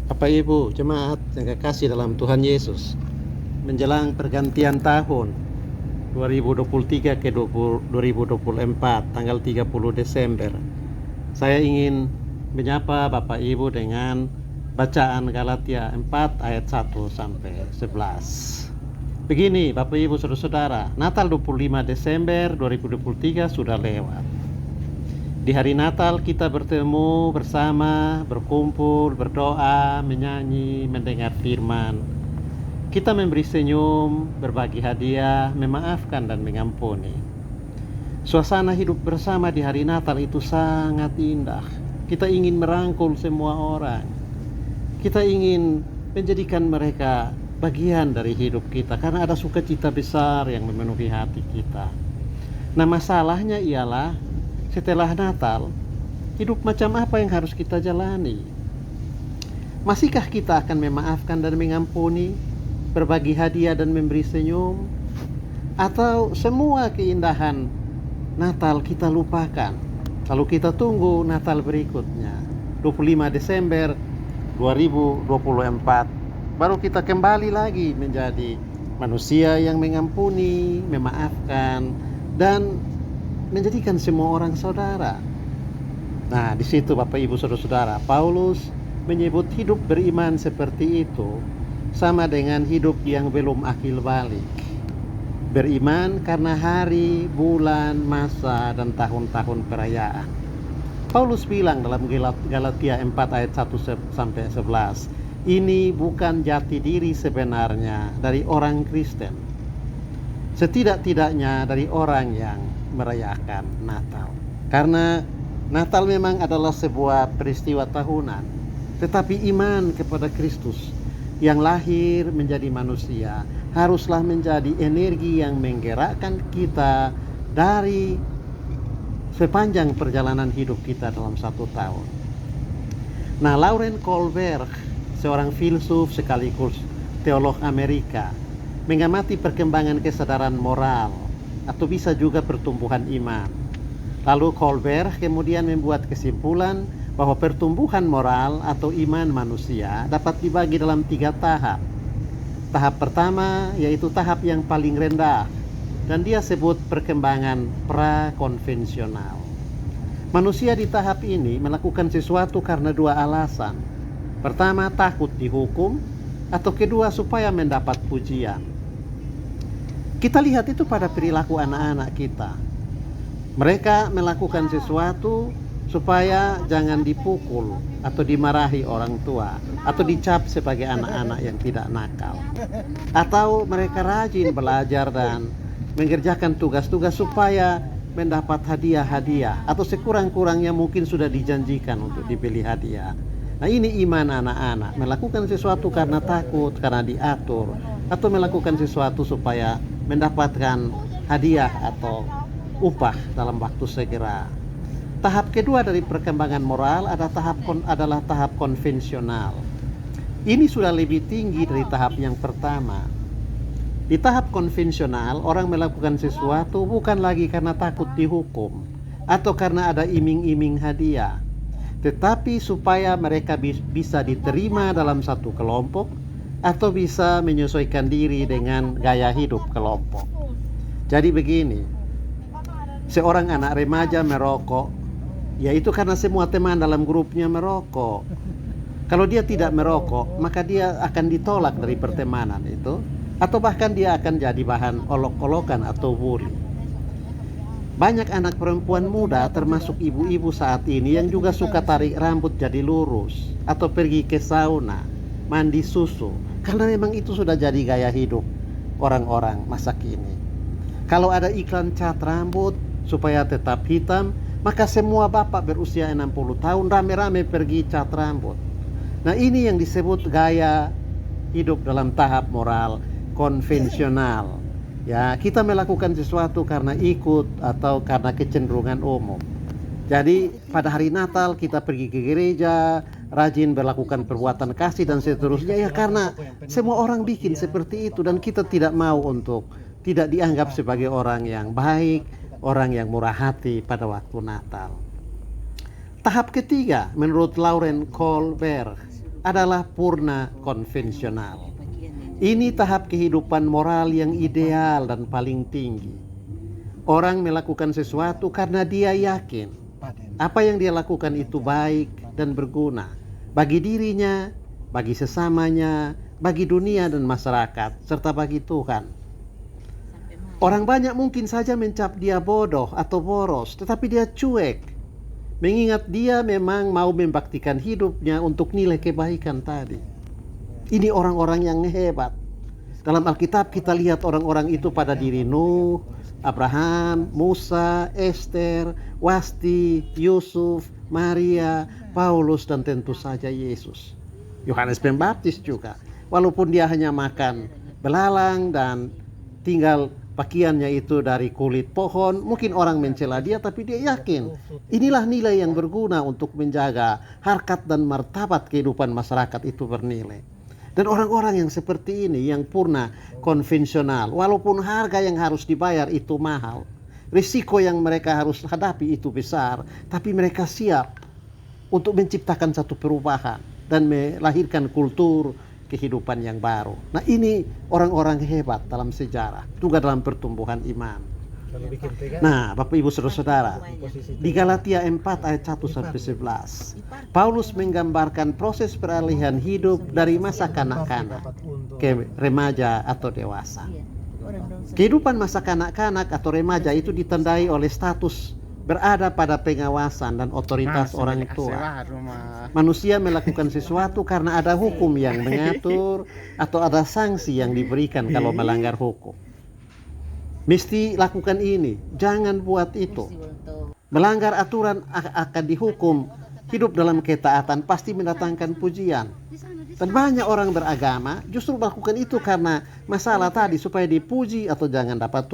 Bapak Ibu jemaat yang kekasih dalam Tuhan Yesus, menjelang pergantian tahun 2023 ke 2024 tanggal 30 Desember, saya ingin menyapa Bapak Ibu dengan bacaan Galatia 4 ayat 1 sampai 11. Begini Bapak Ibu Saudara-saudara, Natal 25 Desember 2023 sudah lewat. Di hari Natal kita bertemu bersama, berkumpul, berdoa, menyanyi, mendengar firman. Kita memberi senyum, berbagi hadiah, memaafkan dan mengampuni. Suasana hidup bersama di hari Natal itu sangat indah. Kita ingin merangkul semua orang. Kita ingin menjadikan mereka bagian dari hidup kita karena ada sukacita besar yang memenuhi hati kita. Nah, masalahnya ialah setelah Natal, hidup macam apa yang harus kita jalani? Masihkah kita akan memaafkan dan mengampuni, berbagi hadiah dan memberi senyum? Atau semua keindahan Natal kita lupakan, lalu kita tunggu Natal berikutnya, 25 Desember 2024, baru kita kembali lagi menjadi manusia yang mengampuni, memaafkan, dan menjadikan semua orang saudara. Nah, di situ Bapak Ibu Saudara-saudara, Paulus menyebut hidup beriman seperti itu sama dengan hidup yang belum akil balik. Beriman karena hari, bulan, masa, dan tahun-tahun perayaan. Paulus bilang dalam Galatia 4 ayat 1 sampai 11, ini bukan jati diri sebenarnya dari orang Kristen, setidak-tidaknya dari orang yang merayakan Natal. Karena Natal memang adalah sebuah peristiwa tahunan, tetapi iman kepada Kristus yang lahir menjadi manusia haruslah menjadi energi yang menggerakkan kita dari sepanjang perjalanan hidup kita dalam satu tahun. Nah, Lauren Kohlberg, seorang filsuf sekaligus teolog Amerika, mengamati perkembangan kesadaran moral atau bisa juga pertumbuhan iman. Lalu Kohlberg kemudian membuat kesimpulan bahwa pertumbuhan moral atau iman manusia dapat dibagi dalam 3 tahap. Tahap pertama yaitu tahap yang paling rendah, dan dia sebut perkembangan prakonvensional. Manusia di tahap ini melakukan sesuatu karena 2 alasan. Pertama, takut dihukum, atau kedua, supaya mendapat pujian. Kita lihat itu pada perilaku anak-anak kita. Mereka melakukan sesuatu supaya jangan dipukul atau dimarahi orang tua, atau dicap sebagai anak-anak yang tidak nakal. Atau mereka rajin belajar dan mengerjakan tugas-tugas supaya mendapat hadiah-hadiah, atau sekurang-kurangnya mungkin sudah dijanjikan untuk dibeli hadiah. Nah, ini iman anak-anak, melakukan sesuatu karena takut, karena diatur, atau melakukan sesuatu supaya mendapatkan hadiah atau upah dalam waktu segera. Tahap kedua dari perkembangan moral adalah tahap konvensional. Ini sudah lebih tinggi dari tahap yang pertama. Di tahap konvensional, orang melakukan sesuatu bukan lagi karena takut dihukum atau karena ada iming-iming hadiah, tetapi supaya mereka bisa diterima dalam satu kelompok atau bisa menyesuaikan diri dengan gaya hidup kelompok. Jadi begini, seorang anak remaja merokok, yaitu karena semua teman dalam grupnya merokok. Kalau dia tidak merokok, maka dia akan ditolak dari pertemanan itu, atau bahkan dia akan jadi bahan olok-olokan atau bully. Banyak anak perempuan muda, termasuk ibu-ibu saat ini, yang juga suka tarik rambut jadi lurus, atau pergi ke sauna, mandi susu, karena memang itu sudah jadi gaya hidup orang-orang masa kini. Kalau ada iklan cat rambut supaya tetap hitam, maka semua bapak berusia 60 tahun rame-rame pergi cat rambut. Nah, ini yang disebut gaya hidup dalam tahap moral konvensional. Ya, kita melakukan sesuatu karena ikut atau karena kecenderungan umum. Jadi pada hari Natal kita pergi ke gereja, rajin melakukan perbuatan kasih dan seterusnya, ya karena semua orang bikin seperti itu, dan kita tidak mau untuk tidak dianggap sebagai orang yang baik, orang yang murah hati pada waktu Natal. Tahap ketiga menurut Lauren Kohlberg adalah purna konvensional. Ini tahap kehidupan moral yang ideal dan paling tinggi. Orang melakukan sesuatu karena dia yakin apa yang dia lakukan itu baik dan berguna bagi dirinya, bagi sesamanya, bagi dunia dan masyarakat, serta bagi Tuhan. Orang banyak mungkin saja mencap dia bodoh atau boros, tetapi dia cuek, mengingat dia memang mau membaktikan hidupnya untuk nilai kebaikan tadi. Ini orang-orang yang hebat. Dalam Alkitab kita lihat orang-orang itu pada diri Nuh, Abraham, Musa, Esther, Wasti, Yusuf, Maria, Paulus, dan tentu saja Yesus. Yohanes Pembaptis juga. Walaupun dia hanya makan belalang dan tinggal pakaiannya itu dari kulit pohon, mungkin orang mencela dia, tapi dia yakin inilah nilai yang berguna untuk menjaga harkat dan martabat kehidupan masyarakat itu bernilai. Dan orang-orang yang seperti ini, yang purna konvensional, walaupun harga yang harus dibayar itu mahal, risiko yang mereka harus hadapi itu besar, tapi mereka siap untuk menciptakan satu perubahan dan melahirkan kultur kehidupan yang baru. Nah, ini orang-orang hebat dalam sejarah, juga dalam pertumbuhan iman. Nah, Bapak Ibu Saudara-saudara, di Galatia 4 ayat 1 sampai 11, Paulus menggambarkan proses peralihan hidup dari masa kanak-kanak ke remaja atau dewasa. Kehidupan masa kanak-kanak atau remaja itu ditandai oleh status berada pada pengawasan dan otoritas orang tua. Manusia melakukan sesuatu karena ada hukum yang mengatur atau ada sanksi yang diberikan kalau melanggar hukum. Mesti lakukan ini, jangan buat itu. Melanggar aturan akan dihukum. Hidup dalam ketaatan pasti mendatangkan pujian. Dan banyak orang beragama justru melakukan itu karena masalah tadi, supaya dipuji atau jangan dapat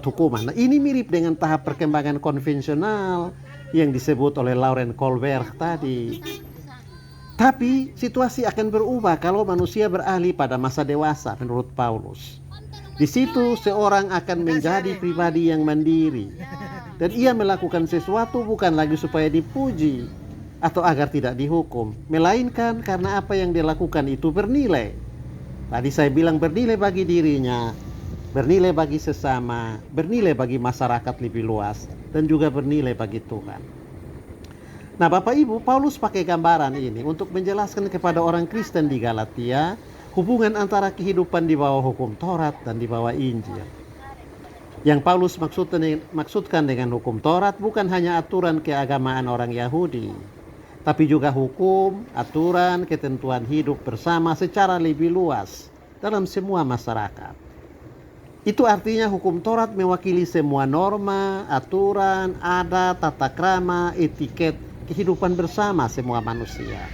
hukuman. Nah, ini mirip dengan tahap perkembangan konvensional yang disebut oleh Lauren Colbert tadi. Tapi situasi akan berubah kalau manusia beralih pada masa dewasa menurut Paulus. Di situ seorang akan menjadi pribadi yang mandiri, dan ia melakukan sesuatu bukan lagi supaya dipuji atau agar tidak dihukum, melainkan karena apa yang dia lakukan itu bernilai. Tadi saya bilang bernilai bagi dirinya, bernilai bagi sesama, bernilai bagi masyarakat lebih luas, dan juga bernilai bagi Tuhan. Nah, Bapak Ibu, Paulus pakai gambaran ini untuk menjelaskan kepada orang Kristen di Galatia hubungan antara kehidupan di bawah hukum Taurat dan di bawah Injil. Yang Paulus maksudkan dengan hukum Taurat bukan hanya aturan keagamaan orang Yahudi, tapi juga hukum, aturan, ketentuan hidup bersama secara lebih luas dalam semua masyarakat. Itu artinya hukum Taurat mewakili semua norma, aturan, adat, tata krama, etiket kehidupan bersama semua manusia.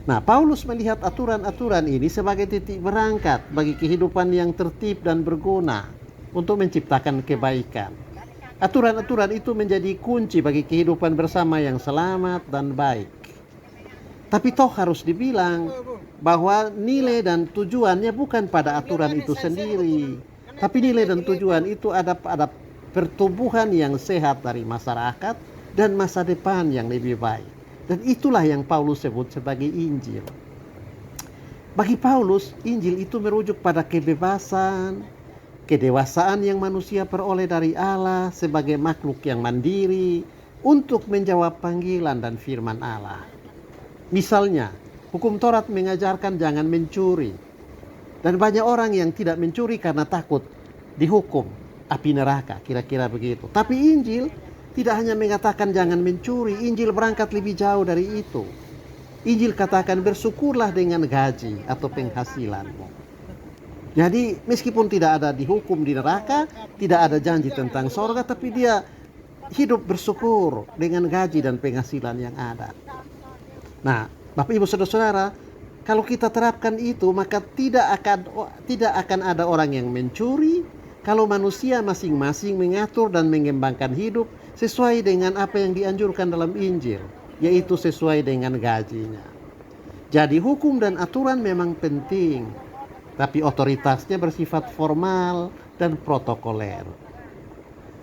Nah, Paulus melihat aturan-aturan ini sebagai titik berangkat bagi kehidupan yang tertib dan berguna untuk menciptakan kebaikan. Aturan-aturan itu menjadi kunci bagi kehidupan bersama yang selamat dan baik. Tapi toh harus dibilang bahwa nilai dan tujuannya bukan pada aturan itu sendiri, tapi nilai dan tujuan itu ada pada pertumbuhan yang sehat dari masyarakat dan masa depan yang lebih baik. Dan itulah yang Paulus sebut sebagai Injil. Bagi Paulus, Injil itu merujuk pada kebebasan, kedewasaan yang manusia peroleh dari Allah sebagai makhluk yang mandiri untuk menjawab panggilan dan firman Allah. Misalnya, hukum Taurat mengajarkan jangan mencuri. Dan banyak orang yang tidak mencuri karena takut dihukum api neraka, kira-kira begitu. Tapi Injil tidak hanya mengatakan jangan mencuri, Injil berangkat lebih jauh dari itu. Injil katakan bersyukurlah dengan gaji atau penghasilanmu. Jadi meskipun tidak ada dihukum di neraka, tidak ada janji tentang sorga, tapi dia hidup bersyukur dengan gaji dan penghasilan yang ada. Nah, Bapak Ibu Saudara-saudara, kalau kita terapkan itu, maka tidak akan ada orang yang mencuri kalau manusia masing-masing mengatur dan mengembangkan hidup sesuai dengan apa yang dianjurkan dalam Injil, yaitu sesuai dengan gajinya. Jadi hukum dan aturan memang penting, tapi otoritasnya bersifat formal dan protokoler.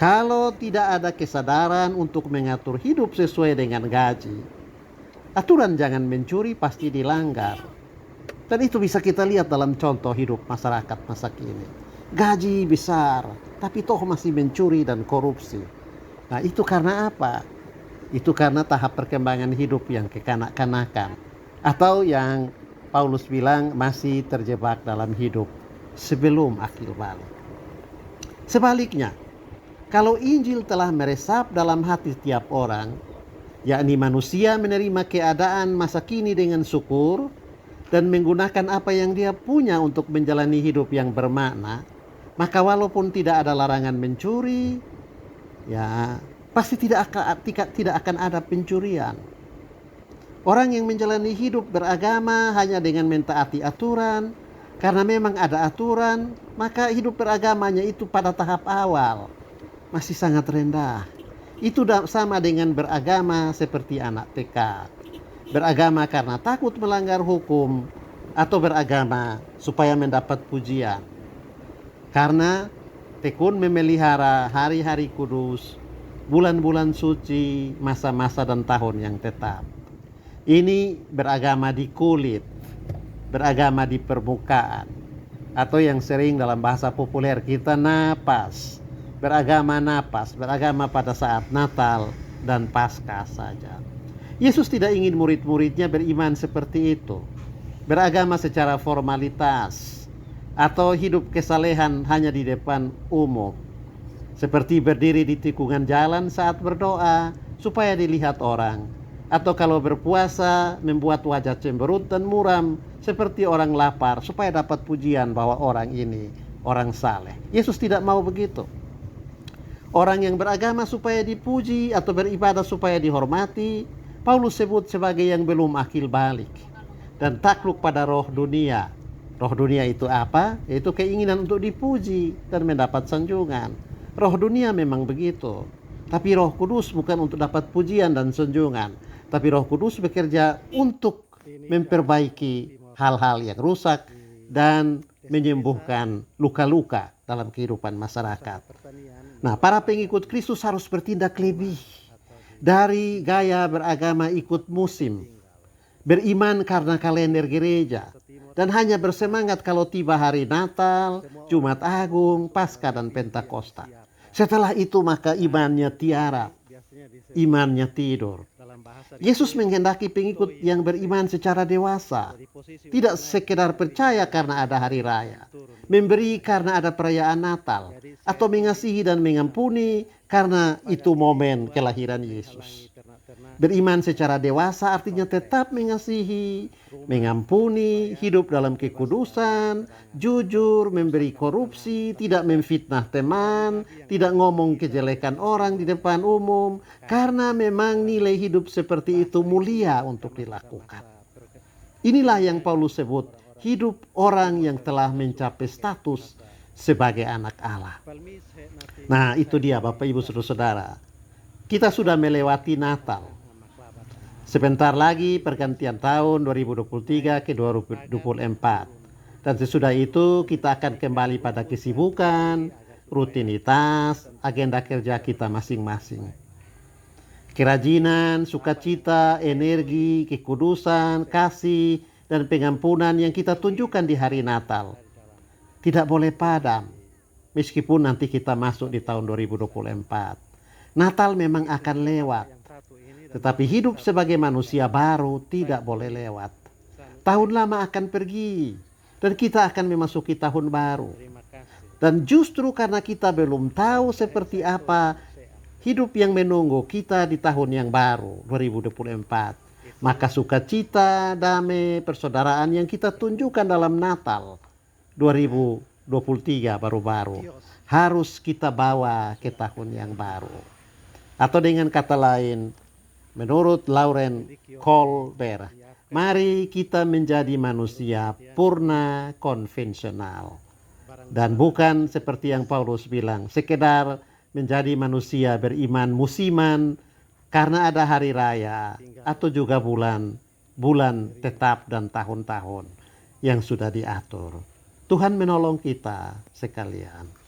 Kalau tidak ada kesadaran untuk mengatur hidup sesuai dengan gaji, Aturan jangan mencuri pasti dilanggar. Dan itu bisa kita lihat dalam contoh hidup masyarakat masa kini. Gaji besar, tapi toh masih mencuri dan korupsi. Nah, itu karena apa? Itu karena tahap perkembangan hidup yang kekanak-kanakan. Atau yang Paulus bilang masih terjebak dalam hidup sebelum akil balik. Sebaliknya, kalau Injil telah meresap dalam hati setiap orang, yakni manusia menerima keadaan masa kini dengan syukur dan menggunakan apa yang dia punya untuk menjalani hidup yang bermakna, maka walaupun tidak ada larangan mencuri, ya pasti tidak akan ada pencurian. Orang yang menjalani hidup beragama hanya dengan mentaati aturan, karena memang ada aturan, maka hidup beragamanya itu pada tahap awal masih sangat rendah. Itu sama dengan beragama seperti anak TK. Beragama karena takut melanggar hukum, atau beragama supaya mendapat pujian. Karena tekun memelihara hari-hari kudus, bulan-bulan suci, masa-masa dan tahun yang tetap. Ini beragama di kulit, beragama di permukaan, atau yang sering dalam bahasa populer kita napas. Beragama pada saat Natal dan Paskah saja. Yesus tidak ingin murid-muridnya beriman seperti itu. Beragama secara formalitas atau hidup kesalehan hanya di depan umum. Seperti berdiri di tikungan jalan saat berdoa supaya dilihat orang. Atau kalau berpuasa membuat wajah cemberut dan muram seperti orang lapar supaya dapat pujian bahwa orang ini orang saleh. Yesus tidak mau begitu. Orang yang beragama supaya dipuji atau beribadah supaya dihormati, Paulus sebut sebagai yang belum akil balik dan takluk pada roh dunia. Roh dunia itu apa? Yaitu keinginan untuk dipuji dan mendapat sanjungan. Roh dunia memang begitu. Tapi Roh Kudus bukan untuk dapat pujian dan sanjungan. Tapi Roh Kudus bekerja untuk memperbaiki hal-hal yang rusak dan menyembuhkan luka-luka dalam kehidupan masyarakat. Nah, para pengikut Kristus harus bertindak lebih dari gaya beragama ikut musim, beriman karena kalender gereja, dan hanya bersemangat kalau tiba hari Natal, Jumat Agung, Paskah, dan Pentakosta. Setelah itu maka imannya tiarap, imannya tidur. Yesus menghendaki pengikut yang beriman secara dewasa, tidak sekedar percaya karena ada hari raya, memberi karena ada perayaan Natal, atau mengasihi dan mengampuni karena itu momen kelahiran Yesus. Beriman secara dewasa artinya tetap mengasihi, mengampuni, hidup dalam kekudusan, jujur, memberi korupsi, tidak memfitnah teman, tidak ngomong kejelekan orang di depan umum, karena memang nilai hidup seperti itu mulia untuk dilakukan. Inilah yang Paulus sebut hidup orang yang telah mencapai status sebagai anak Allah. Nah, itu dia Bapak Ibu Saudara-saudara. Kita sudah melewati Natal. Sebentar lagi pergantian tahun 2023 ke 2024. Dan sesudah itu kita akan kembali pada kesibukan, rutinitas, agenda kerja kita masing-masing. Kerajinan, sukacita, energi, kekudusan, kasih, dan pengampunan yang kita tunjukkan di hari Natal tidak boleh padam meskipun nanti kita masuk di tahun 2024. Natal memang akan lewat, tetapi hidup sebagai manusia baru tidak boleh lewat. Tahun lama akan pergi dan kita akan memasuki tahun baru. Dan justru karena kita belum tahu seperti apa hidup yang menunggu kita di tahun yang baru 2024, maka sukacita, damai, persaudaraan yang kita tunjukkan dalam Natal 2023 baru-baru harus kita bawa ke tahun yang baru. Atau dengan kata lain, menurut Lauren Colbert, mari kita menjadi manusia purna konvensional. Dan bukan seperti yang Paulus bilang, sekedar menjadi manusia beriman musiman karena ada hari raya atau juga bulan tetap dan tahun-tahun yang sudah diatur. Tuhan menolong kita sekalian.